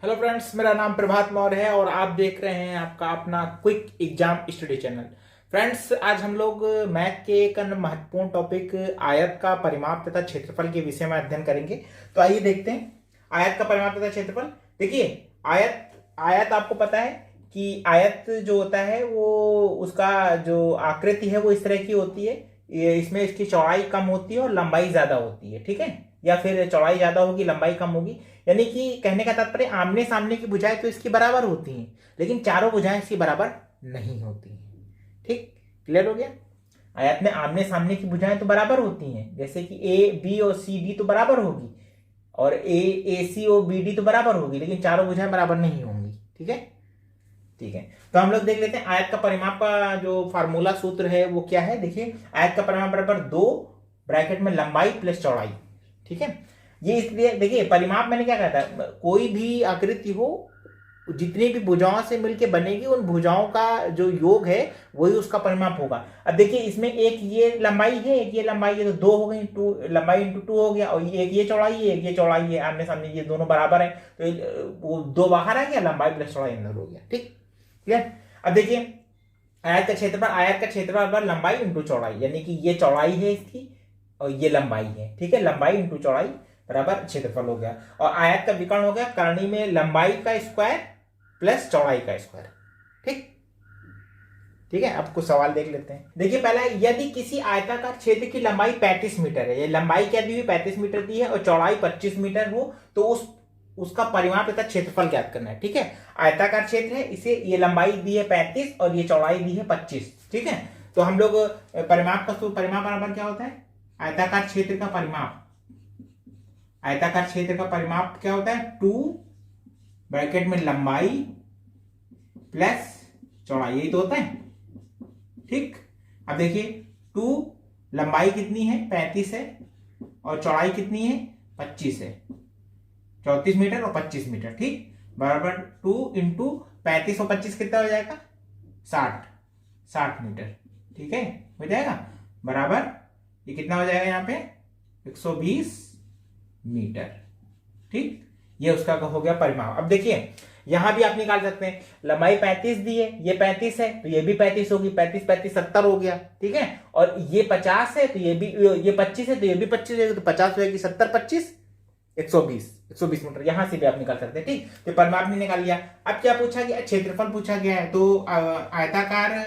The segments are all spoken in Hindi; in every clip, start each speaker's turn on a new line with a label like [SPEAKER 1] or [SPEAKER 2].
[SPEAKER 1] हेलो फ्रेंड्स, मेरा नाम प्रभात मौर्य है और आप देख रहे हैं आपका अपना quick exam study channel. Friends, आज हम लोग मैथ के एक अन्य महत्वपूर्ण टॉपिक आयत का परिमाप तथा क्षेत्रफल के विषय में अध्ययन करेंगे। तो आइए देखते हैं आयत का परिमाप तथा क्षेत्रफल। देखिए, आयत आयत आपको पता है कि आयत जो होता है वो उसका जो आकृति है वो इस तरह की होती है। इसमें इसकी चौड़ाई कम होती है और लंबाई ज्यादा होती है, ठीक है। या फिर चौड़ाई ज्यादा होगी, लंबाई कम होगी। यानी कि कहने का तात्पर्य आमने सामने की भुजाएं तो इसकी बराबर होती हैं, लेकिन चारों भुजाएं इसकी बराबर नहीं होती हैं। ठीक, क्लियर हो गया। आयत में आमने सामने की भुजाएं तो बराबर होती हैं, जैसे कि ए बी और सी डी तो बराबर होगी, और ए सी और बी डी तो बराबर होगी, लेकिन चारों भुजाएं बराबर नहीं होंगी। ठीक है, ठीक है। तो हम लोग देख लेते हैं आयत का परिमाप का जो फार्मूला सूत्र है वो क्या है। देखिए, आयत का परिमाप बराबर 2 ब्रैकेट में लंबाई प्लस चौड़ाई। ठीक है, ये इसलिए देखिए परिमाप मैंने क्या कहा था, कोई भी आकृति हो जितनी भी भुजाओं से मिलकर बनेगी उन भुजाओं का जो योग है वही उसका परिमाप होगा। अब देखिए, इसमें एक ये लंबाई है, एक ये लंबाई है, तो 2 हो गई, 2 लंबाई इंटू 2 हो गया, और एक ये चौड़ाई है, एक ये चौड़ाई है, आमने सामने ये दोनों बराबर है, तो वो 2 बाहर आ गया, लंबाई प्लस चौड़ाई अंदर हो गया। ठीक, क्लियर। अब देखिए, आयत का क्षेत्रफल बराबर लंबाई इंटू चौड़ाई, यानी कि ये चौड़ाई है इसकी और ये लंबाई है। ठीक है, लंबाई इंटू चौड़ाई बराबर क्षेत्रफल हो गया। और आयत का विकर्ण हो गया करनी में लंबाई का स्क्वायर प्लस चौड़ाई का स्क्वायर। ठीक, ठीक है। अब कुछ सवाल देख लेते हैं। देखिए, पहला, यदि किसी आयताकार क्षेत्र की लंबाई 35 मीटर है, ये लंबाई क्या दी हुई 35 मीटर दी है और चौड़ाई 25 मीटर हो, तो उसका परिमाप तथा क्षेत्रफल ज्ञात करना है। ठीक है, आयताकार क्षेत्र है, इसे ये लंबाई दी है 35 और ये चौड़ाई दी है 25। ठीक है, तो हम लोग परिमाप बराबर क्या होता है, आयताकार क्षेत्र का परिमाप। आयताकार क्षेत्र का परिमाप क्या होता है, 2 ब्रैकेट में लंबाई प्लस चौड़ाई, यही तो होता है। ठीक, अब देखिए 2 लंबाई कितनी है 35 है और चौड़ाई कितनी है 25 है, 34 मीटर और 25 मीटर। ठीक, बराबर 2 इंटू 35 और 25 कितना हो जाएगा 60 मीटर। ठीक है, हो जाएगा बराबर, ये कितना हो जाएगा यहाँ पे 120 मीटर। ठीक, ये उसका हो गया परिमाप। अब देखिए, यहां भी आप निकाल सकते हैं, लंबाई 35 दी है, ये 35 है तो ये भी 35 होगी, 35 35 70 हो गया। ठीक है, और ये 50 है तो ये 25 है तो ये भी 25 होगी, तो 50 होगी, 70 25 120 मीटर। यहां से भी आप निकाल सकते हैं। ठीक, तो परिमाप नहीं निकाल लिया। अब क्या पूछा गया, क्षेत्रफल पूछा गया है। तो आयताकार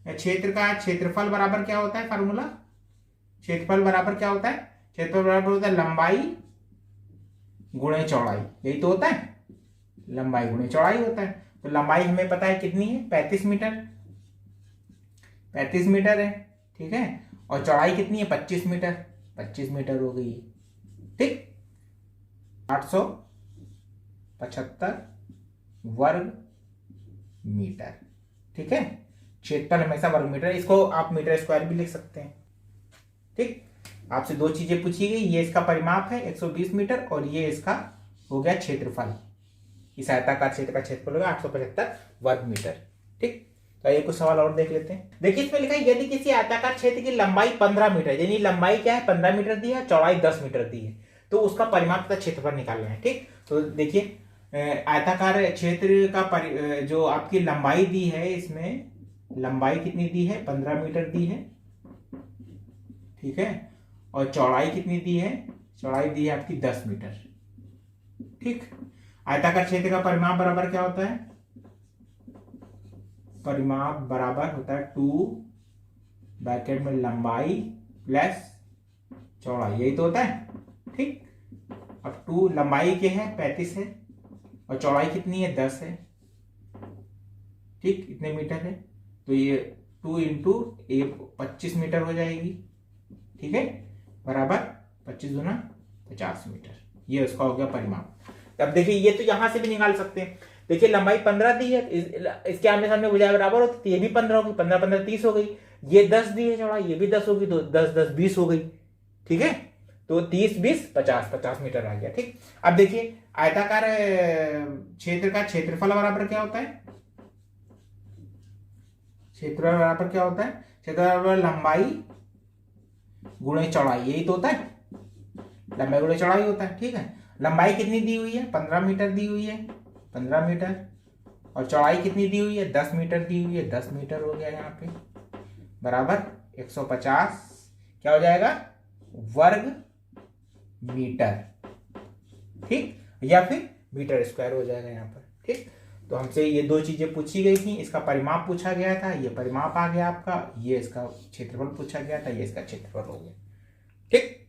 [SPEAKER 1] क्षेत्र का क्षेत्रफल बराबर क्या होता है, फार्मूला, क्षेत्रफल बराबर क्या होता है, क्षेत्रफल बराबर होता है लंबाई गुणे चौड़ाई, यही तो होता है, लंबाई गुणे चौड़ाई होता है। तो लंबाई हमें पता है कितनी है 35 मीटर, 35 मीटर है। ठीक है, और चौड़ाई कितनी है 25 मीटर, 25 मीटर हो गई। ठीक, 875 वर्ग मीटर। ठीक है, क्षेत्रफल हमेशा वर्ग मीटर, इसको आप मीटर स्क्वायर भी लिख सकते हैं। ठीक, आपसे 2 चीजें पूछी गई, ये इसका परिमाप है 120 मीटर और ये इसका हो गया क्षेत्रफल। इस आयताकार क्षेत्र का क्षेत्रफल होगा 875 वर्ग मीटर। ठीक, तो ये कुछ सवाल और देख लेते हैं। देखिए, इसमें लिखा है यदि किसी आयताकार क्षेत्र की लंबाई 15 मीटर, यानी लंबाई क्या है 15 मीटर दी है, चौड़ाई 10 मीटर दी है, तो उसका परिमाप तथा क्षेत्रफल निकालना है। ठीक, तो देखिए, आयताकार क्षेत्र का जो आपकी लंबाई दी है, इसमें लंबाई कितनी दी है 15 मीटर दी है। ठीक है, और चौड़ाई कितनी दी है, चौड़ाई दी है आपकी 10 मीटर। ठीक, आयताकार क्षेत्र का परिमाप बराबर क्या होता है, परिमाप बराबर होता है 2 ब्रैकेट में लंबाई प्लस चौड़ाई, यही तो होता है। ठीक, अब 2 लंबाई के है 35 है और चौड़ाई कितनी है 10 है। ठीक, इतने मीटर है, तो ये 2 इंटू 25 मीटर हो जाएगी। ठीक है, बराबर 25 गुना 50 मीटर, ये उसका हो गया परिमाप। अब देखिए, ये तो यहां से भी निकाल सकते हैं। देखिए, लंबाई 15 दी है, इसके आमने सामने भुजाएं बराबर होती, तो ये भी 15 होगी, 15 15 30 हो गई। ये 10 दी है चौड़ाई, ये भी 10 होगी, तो 10 10 20 हो गई। ठीक है, तो 30 20 50 50 मीटर आ गया। ठीक, अब देखिए, आयताकार क्षेत्र का क्षेत्रफल बराबर क्या होता है, क्षेत्रफल बराबर क्या होता है, क्षेत्रफल बराबर लंबाई गुणे चौड़ाई, यही तो होता है, लंबाई गुणे चौड़ाई होता है। ठीक है, लंबाई कितनी दी हुई है 15 मीटर दी हुई है, 15 मीटर, और चौड़ाई कितनी दी हुई है, 10 मीटर दी हुई है, 10 मीटर हो गया यहाँ पे, बराबर 150 क्या हो जाएगा, वर्ग मीटर, ठीक, या फिर मीटर स्क्वायर हो जाएगा यहाँ पर, ठीक। तो हमसे ये दो चीजें पूछी गई थी, इसका परिमाप पूछा गया था, ये परिमाप आ गया आपका, ये इसका क्षेत्रफल पूछा गया था, ये इसका क्षेत्रफल हो गया, ठीक।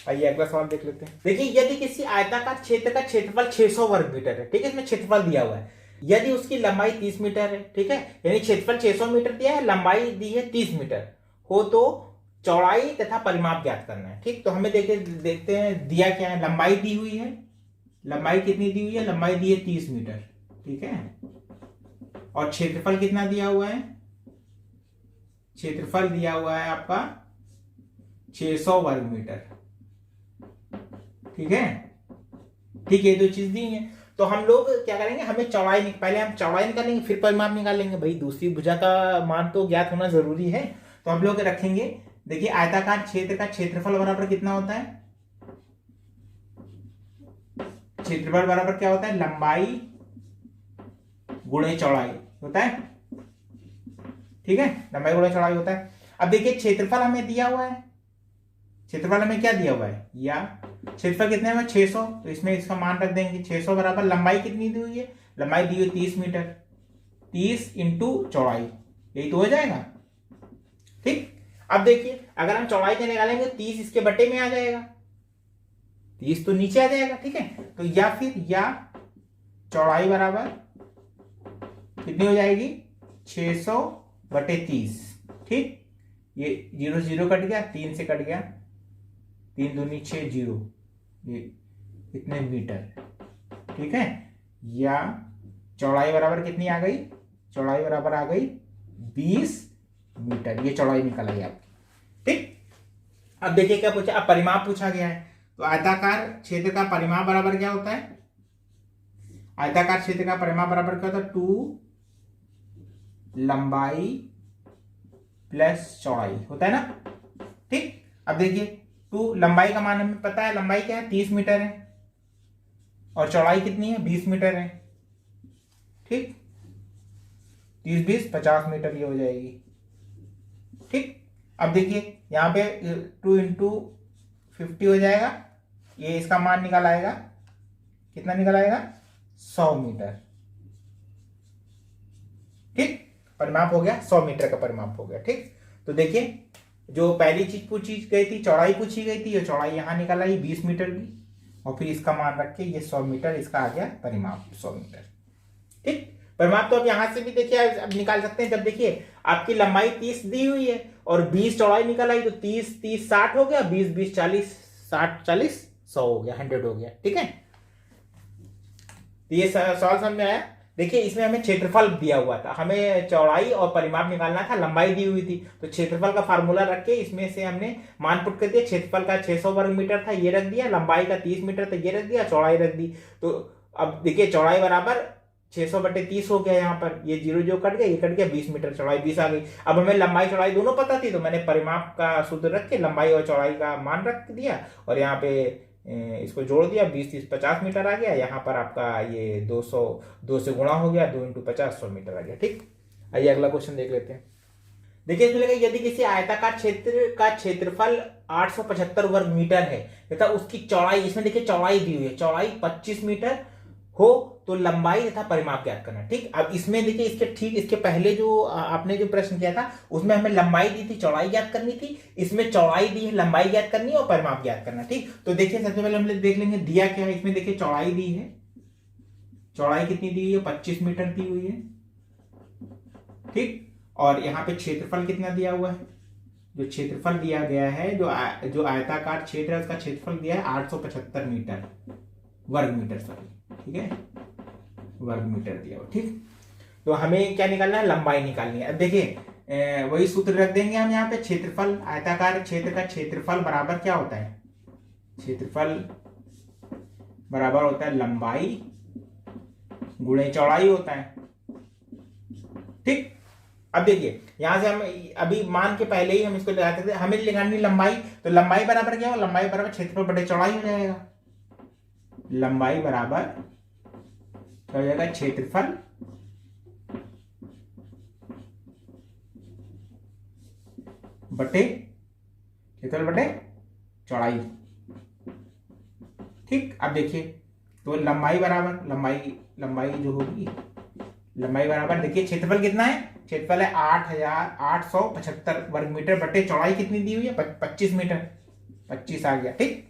[SPEAKER 1] आइए अगला सवाल देख लेते हैं। देखिए, यदि किसी आयताकार क्षेत्र का क्षेत्रफल 600 वर्ग मीटर है, ठीक है, इसमें क्षेत्रफल दिया हुआ है, यदि उसकी लंबाई 30 मीटर है, ठीक है, यानी क्षेत्रफल 600 मीटर दिया है, लंबाई दी है 30 मीटर हो, तो चौड़ाई तथा परिमाप ज्ञात करना है, ठीक। तो हमें देखते हैं दिया क्या है, लंबाई दी हुई है, लंबाई कितनी दी हुई है, लंबाई दी है 30 मीटर, ठीक है, और क्षेत्रफल कितना दिया हुआ है, क्षेत्रफल दिया हुआ है आपका 600 वर्ग मीटर, ठीक है, ठीक है, दो चीज दी है। तो हम लोग क्या करेंगे, हमें चौड़ाई, पहले हम चौड़ाई निकालेंगे फिर परिमाप निकालेंगे, भाई दूसरी भुजा का मान तो ज्ञात होना जरूरी है। तो हम लोग रखेंगे, देखिए आयताकार क्षेत्र का क्षेत्रफल बराबर कितना होता है, क्षेत्रफल बराबर क्या होता है, लंबाई गुणे चौड़ाई होता है, ठीक है, लंबाई गुणे चौड़ाई होता है। अब देखिए क्षेत्रफल हमें दिया हुआ है, क्षेत्रफल हमें क्या दिया हुआ है, या क्षेत्रफल कितने में 600, तो इसमें इसका मान रख देंगे 600 बराबर लंबाई कितनी दी हुई है, लंबाई दी हुई 30 मीटर, 30 इंटू चौड़ाई, यही तो हो जाएगा, ठीक। अब देखिए अगर हम चौड़ाई का निकालेंगे 30 इसके बटे में आ जाएगा, 30 तो नीचे आ जाएगा, ठीक है। तो या फिर या चौड़ाई बराबर कितनी हो जाएगी, 600 बटे 30, ठीक, ये 0 0 कट गया, 3 से कट गया, 3 दूनी 6 0, ये कितने मीटर, ठीक है, या चौड़ाई बराबर कितनी आ गई, चौड़ाई बराबर आ गई 20 मीटर, ये चौड़ाई निकल आई आपकी, ठीक। अब देखिए क्या पूछा, अब परिमाप पूछा गया है, तो आयताकार क्षेत्र का परिमाप बराबर क्या होता है, आयताकार क्षेत्र का परिमाप बराबर क्या होता है, 2 लंबाई प्लस चौड़ाई होता है ना, ठीक। अब देखिए 2 लंबाई का मान हमें पता है, लंबाई क्या है 30 मीटर है, और चौड़ाई कितनी है 20 मीटर है, ठीक, 30 20 50 मीटर ये हो जाएगी, ठीक। अब देखिए यहां पे 2 इंटू 50 हो जाएगा, ये इसका मान निकल आएगा, कितना निकल आएगा 100 मीटर, ठीक, परिमाप हो गया 100 मीटर का परिमाप हो गया, ठीक। तो देखिए जो पहली चीज पूछी गई थी, चौड़ाई पूछी गई थी, ये चौड़ाई यहां निकल आई 20 मीटर की, और फिर इसका मान रख के ये 100 मीटर, इसका आ गया परिमाप 100 मीटर, ठीक। परिमाप तो अब यहां से भी देखिए अब निकाल सकते हैं, जब देखिए आपकी लंबाई 30 दी हुई है और 20 चौड़ाई निकल आई, तो 30 30 60 हो गया, 20 20 40, 60 40 100 हो गया, 100 हो गया, ठीक है। तो ये सवाल समझ में आया। देखिए इसमें हमें क्षेत्रफल दिया हुआ था, हमें चौड़ाई और परिमाप निकालना था, लंबाई दी हुई थी, तो क्षेत्रफल का फार्मूला रख के इसमें से हमने मान पुट कर दिया, क्षेत्रफल का 600 वर्ग मीटर था, ये रख दिया, लंबाई का 30 मीटर था, ये रख दिया, चौड़ाई रख दी। तो अब देखिए चौड़ाई बराबर 600 बटे 30 हो गया, यहाँ पर ये 0 जो कट गया, ये कट गया, 20 मीटर, चौड़ाई 20 आ गई। अब हमें लंबाई चौड़ाई दोनों पता थी, तो मैंने परिमाप का सूत्र रख के लंबाई और चौड़ाई का मान रख दिया, और यहाँ पे इसको जोड़ दिया, 20 30 50 मीटर आ गया, यहाँ पर आपका ये 2 से गुणा हो गया, 2 इंटू 50 100 मीटर आ गया, ठीक। आइए अगला क्वेश्चन देख लेते हैं। देखिए इसमें लगा, यदि किसी आयताकार क्षेत्र का क्षेत्रफल 875 वर्ग मीटर है तथा उसकी चौड़ाई, इसमें देखिए चौड़ाई दी हुई है, चौड़ाई 25 मीटर हो, तो लंबाई तथा परिमाप ज्ञात करना, ठीक। अब इसमें देखिए इसके ठीक इसके पहले जो आपने जो प्रश्न किया था उसमें हमें लंबाई दी थी, चौड़ाई ज्ञात करनी थी, इसमें चौड़ाई दी है, लंबाई ज्ञात करनी है और परिमाप ज्ञात करना, ठीक। तो देखिए सबसे पहले हम देख लेंगे दिया क्या है, इसमें देखिए चौड़ाई दी है, चौड़ाई कितनी दी हुई है 25 मीटर दी हुई है, ठीक। और यहाँ पे क्षेत्रफल कितना दिया हुआ है, जो क्षेत्रफल दिया गया है, जो आयताकार क्षेत्र है उसका क्षेत्रफल दिया है 875 मीटर वर्ग मीटर, सॉरी, ठीक है, वर्ग मीटर दिया हुआ, ठीक। तो हमें क्या निकालना है, लंबाई निकालनी है। अब देखिए वही सूत्र रख देंगे हम यहाँ पे, क्षेत्रफल, आयताकार क्षेत्र का क्षेत्रफल बराबर क्या होता है, क्षेत्रफल बराबर होता है लंबाई गुणे चौड़ाई होता है, ठीक। अब देखिए यहां से हम अभी मान के पहले ही हम इसको लगा सकते हैं, हमें निकालनी लंबाई, तो लंबाई बराबर क्या हो, लंबाई बराबर क्षेत्रफल बटे चौड़ाई हो जाएगा, लंबाई बराबर क्या हो जाएगा, क्षेत्रफल बटे चौड़ाई। ठीक, अब देखिए तो लंबाई बराबर लंबाई जो होगी, लंबाई बराबर देखिए क्षेत्रफल कितना है, क्षेत्रफल है 8875 वर्ग मीटर बटे चौड़ाई कितनी दी हुई है, 25 मीटर, 25 आ गया। ठीक,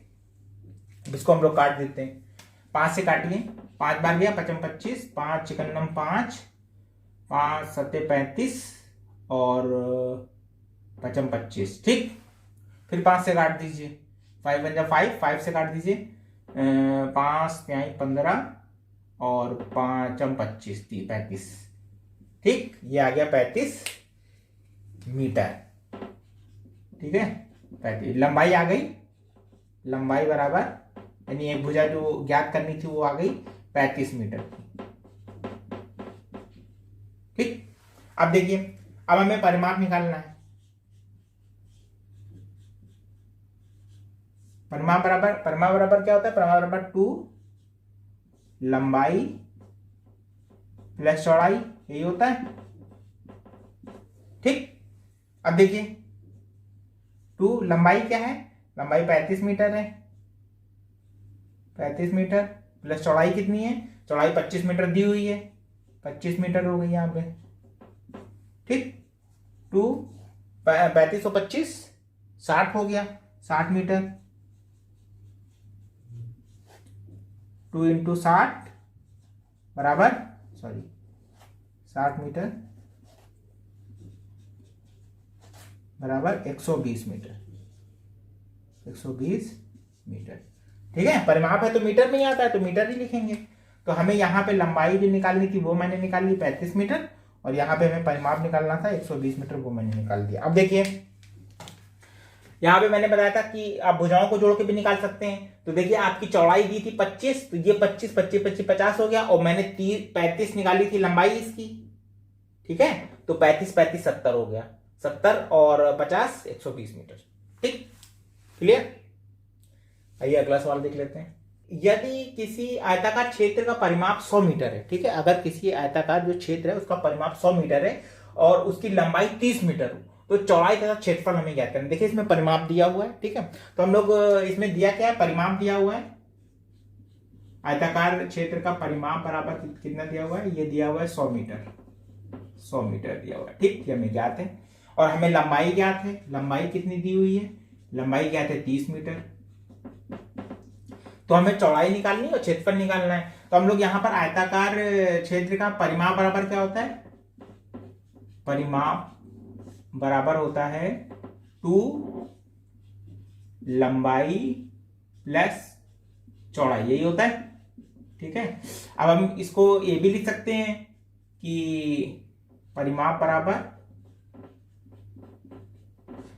[SPEAKER 1] इसको हम लोग काट देते हैं, 5 से काटिए, 5 बार गया 5 25, 5 चिकन्नम 5, 5 सत्ते 35 और 5 25। ठीक, फिर 5 से काट दीजिए, 5 बन जा 5, 5 से काट दीजिए, 5 त्याई 15 और 5 25 35। ठीक, ये आ गया 35 मीटर। ठीक है, 35 लंबाई आ गई, लंबाई बराबर यानी एक भुजा जो ज्ञात करनी थी वो आ गई 35 मीटर। ठीक, अब देखिए, अब हमें परिमाप निकालना है। परिमाप बराबर क्या होता है, परिमाप बराबर 2 लंबाई प्लस चौड़ाई, यही होता है। ठीक, अब देखिए 2 लंबाई क्या है, लंबाई 35 मीटर है, 35 मीटर प्लस चौड़ाई कितनी है, चौड़ाई 25 मीटर दी हुई है, 25 मीटर हो गई यहाँ पे। ठीक, 2 35 और 25 60 हो गया, 60 मीटर, 2 इंटू 60 बराबर 60 मीटर बराबर 120 मीटर, 120 मीटर। ठीक है, परिमाप है तो मीटर में ही आता है तो मीटर ही लिखेंगे। तो हमें यहाँ पे लंबाई जो निकालनी थी वो मैंने निकाल ली 35 मीटर, और यहाँ पे हमें परिमाप निकालना था 120 मीटर, वो मैंने निकाल दिया। अब देखिए यहाँ पे मैंने बताया था कि आप भुजाओं को जोड़ के भी निकाल सकते हैं। तो देखिए आपकी चौड़ाई दी थी 25, तो ये 25 25 25 50 हो गया, और मैंने 35 निकाली थी लंबाई इसकी। ठीक है, तो 35 35 70 हो गया, 70 और 50 120 मीटर। ठीक, क्लियर। आइए अगला सवाल देख लेते हैं। यदि किसी आयताकार क्षेत्र का परिमाप 100 मीटर है, ठीक है, अगर किसी आयताकार जो क्षेत्र है उसका परिमाप 100 मीटर है और उसकी लंबाई 30 मीटर हो, तो चौड़ाई तथा क्षेत्रफल हमें ज्ञात करना है। देखिए इसमें परिमाप दिया हुआ है। ठीक है, तो हम लोग इसमें दिया क्या है, परिमाप दिया हुआ है, आयताकार क्षेत्र का परिमाप बराबर कितना दिया हुआ है, ये दिया हुआ है 100 मीटर, 100 मीटर दिया हुआ है। ठीक, ये हमें ज्ञात है, और हमें लंबाई ज्ञात है, लंबाई कितनी दी हुई है, लंबाई ज्ञात है 30 मीटर। तो हमें चौड़ाई निकालनी है और क्षेत्रफल निकालना है। तो हम लोग यहाँ पर आयताकार क्षेत्र का परिमाप बराबर क्या होता है, परिमाप बराबर होता है 2 लंबाई प्लस चौड़ाई, यही होता है। ठीक है, अब हम इसको ये भी लिख सकते हैं कि परिमाप बराबर,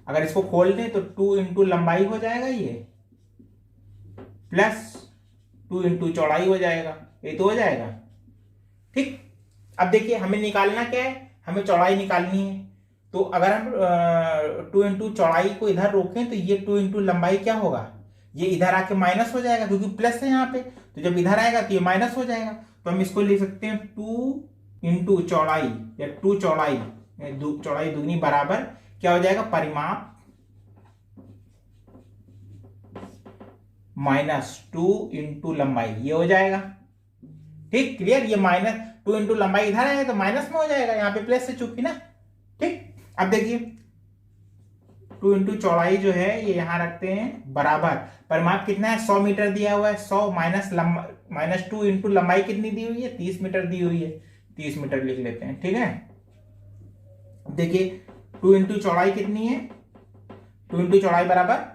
[SPEAKER 1] अगर इसको खोल दें तो 2 इंटू लंबाई हो जाएगा ये, प्लस 2 इंटू चौड़ाई हो जाएगा, ये तो हो जाएगा। ठीक, अब देखिए हमें निकालना क्या है, हमें चौड़ाई निकालनी है। तो अगर हम 2 इंटू चौड़ाई को इधर रोकें तो ये 2 इंटू लंबाई क्या होगा, ये इधर आके माइनस हो जाएगा क्योंकि प्लस है यहाँ पे, तो जब इधर आएगा तो ये माइनस हो जाएगा। तो हम इसको लिख सकते हैं 2 इंटू चौड़ाई या 2 चौड़ाई, चौड़ाई दुगनी बराबर क्या हो जाएगा, परिमाप माइनस 2 इंटू लंबाई, ये हो जाएगा। ठीक, क्लियर। ये माइनस 2 इंटू लंबाई इधर है तो माइनस में हो जाएगा, यहाँ पे प्लस से चुकी ना। ठीक, अब देखिए 2 इंटू चौड़ाई जो है ये यहां रखते हैं बराबर, परिमाप कितना है 100 मीटर दिया हुआ है, 100 माइनस 2 इंटू लंबाई कितनी दी हुई है, 30 मीटर दी हुई है, 30 मीटर लिख लेते हैं। ठीक है, देखिए 2 इंटू चौड़ाई कितनी है, 2 इंटू चौड़ाई बराबर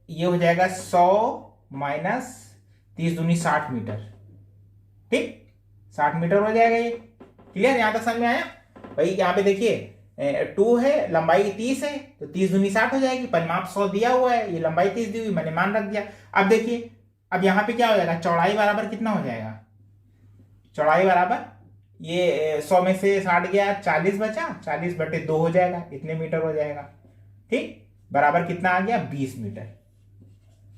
[SPEAKER 1] ये हो जाएगा 100 माइनस 30 दूनी 60 मीटर। ठीक, 60 मीटर हो जाएगा ये। क्लियर, यहां तक समझ में आया भाई। यहाँ पे देखिए 2 है, लंबाई 30 है, तो 30 दूनी 60 हो जाएगी, परिमाप 100 दिया हुआ है, ये लंबाई 30 दी हुई, मैंने मान रख दिया। अब देखिए अब यहाँ पे क्या हो जाएगा, चौड़ाई बराबर कितना हो जाएगा, चौड़ाई बराबर ये 100 में से 60 गया, 40 बचा, 40 बटे 2 हो जाएगा, इतने मीटर हो जाएगा। ठीक, बराबर कितना आ गया, 20 मीटर,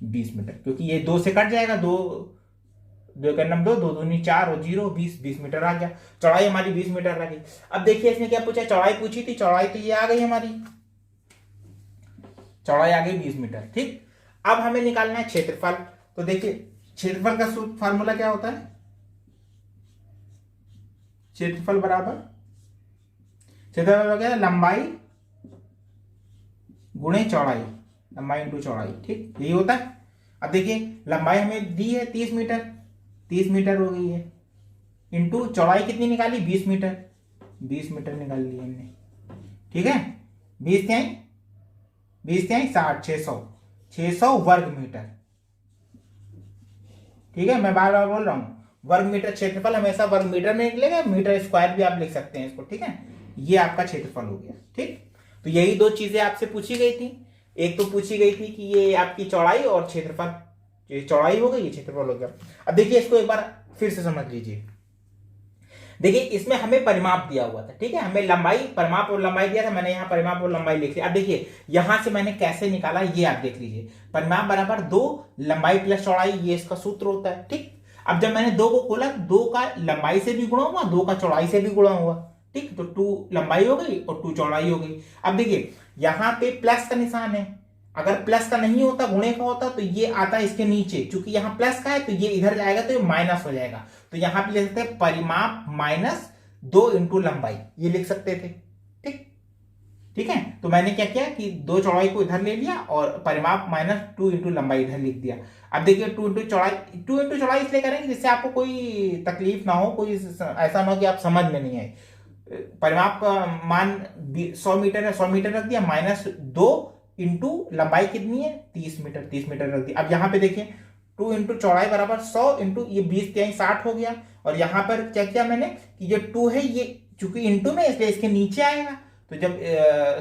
[SPEAKER 1] 20 मीटर, क्योंकि ये 2 से कट जाएगा, 2 2 के नंबर 2, 2 दूनी 4 और 0, 20 मीटर आ गया। चौड़ाई हमारी 20 मीटर रह गई। अब देखिए इसने क्या पूछा, चौड़ाई पूछी थी, चौड़ाई तो ये आ गई हमारी, चौड़ाई आ गई 20 मीटर। ठीक, अब हमें निकालना है क्षेत्रफल। तो देखिए क्षेत्रफल का फार्मूला क्या होता है, क्षेत्रफल बराबर, क्षेत्रफल क्या है, लंबाई गुणे चौड़ाई, लंबाई इंटू चौड़ाई। ठीक, यही होता है। अब देखिए लंबाई हमें दी है 30 मीटर, 30 मीटर हो गई है, इंटू चौड़ाई कितनी निकाली, 20 मीटर, 20 मीटर निकाल ली हमने। ठीक है, 20 त्याई 60, 600 वर्ग मीटर। ठीक है, मैं बार बार बोल रहा हूं वर्ग मीटर, क्षेत्रफल हमेशा वर्ग मीटर में निकलेगा, मीटर स्क्वायर भी आप लिख सकते हैं इसको। ठीक है, ये आपका क्षेत्रफल हो गया। ठीक, तो यही दो चीजें आपसे पूछी गई थी। एक तो पूछी गई थी कि ये आपकी चौड़ाई और क्षेत्रफल, ये चौड़ाई हो गई, ये क्षेत्रफल हो गया। अब देखिए इसको एक बार फिर से समझ लीजिए। देखिए इसमें हमें परिमाप दिया हुआ था। ठीक है, हमें लंबाई, परिमाप और लंबाई दिया था, मैंने यहाँ परिमाप और लंबाई लिख लिया। अब देखिए यहां से मैंने कैसे निकाला, ये आप देख लीजिए। परिमाप बराबर 2 लंबाई प्लस चौड़ाई, ये इसका सूत्र होता है। ठीक, अब जब मैंने 2 को खोला, 2 का लंबाई से भी गुणा हुआ, 2 का चौड़ाई से भी गुणा हुआ। ठीक, तो 2 लंबाई हो गई और 2 चौड़ाई हो गई। अब देखिए यहाँ पे प्लस का निशान है, अगर प्लस का नहीं होता, गुणे का होता, तो ये आता है इसके नीचे, क्योंकि यहाँ प्लस का है तो ये इधर जाएगा तो ये माइनस हो जाएगा। तो यहां पे लिख सकते हैं परिमाप माइनस 2 इंटू लंबाई, ये लिख सकते थे। ठीक, ठीक है, तो मैंने क्या किया कि 2 चौड़ाई को इधर ले लिया और परिमाप माइनस 2 इंटू लंबाई इधर लिख दिया। अब देखिए 2 इंटू चौड़ाई इसलिए करेंगे जिससे आपको कोई तकलीफ ना हो, कोई ऐसा ना हो कि आप समझ में नहीं आए। परिमाप का मान 100 मीटर है, 100 मीटर रख दिया, माइनस 2 इंटू लंबाई कितनी है, 30 मीटर, 30 मीटर रख दिया। अब यहां पे देखिए 2 इंटू चौड़ाई बराबर 100 इंटू ये 20 त्याई 60 हो गया। और यहां पर क्या किया मैंने कि ये 2 है, ये चूंकि इंटू में इसलिए इसके नीचे आएगा, तो जब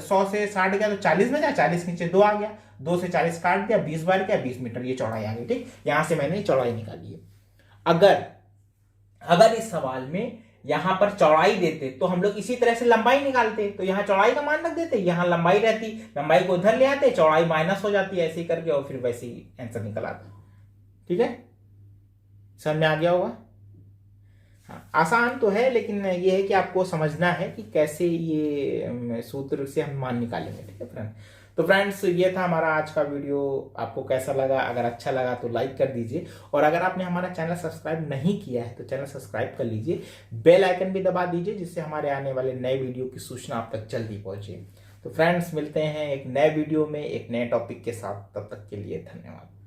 [SPEAKER 1] 100 से 60 गया तो 40 में जाए, 40 के नीचे 2 आ गया, 2 से 40 काट दिया, 20 बार किया, 20 मीटर ये चौड़ाई आ गई। ठीक, यहां से मैंने चौड़ाई निकाली है। अगर इस सवाल में यहां पर चौड़ाई देते तो हम लोग इसी तरह से लंबाई निकालते, तो यहां चौड़ाई का मान रख देते, यहां लंबाई रहती, लंबाई को उधर ले आते, चौड़ाई माइनस हो जाती, ऐसे ही करके और फिर वैसे ही आंसर निकल आता। ठीक है, समझ में आ गया होगा। हाँ, आसान तो है, लेकिन ये है कि आपको समझना है कि कैसे ये सूत्र से हम मान निकालेंगे। ठीक है फ्रेंड, तो फ्रेंड्स ये था हमारा आज का वीडियो। आपको कैसा लगा, अगर अच्छा लगा तो लाइक कर दीजिए, और अगर आपने हमारा चैनल सब्सक्राइब नहीं किया है तो चैनल सब्सक्राइब कर लीजिए, बेल आइकन भी दबा दीजिए, जिससे हमारे आने वाले नए वीडियो की सूचना आप तक जल्दी पहुंचे। तो फ्रेंड्स मिलते हैं एक नए वीडियो में एक नए टॉपिक के साथ, तब तक के लिए धन्यवाद।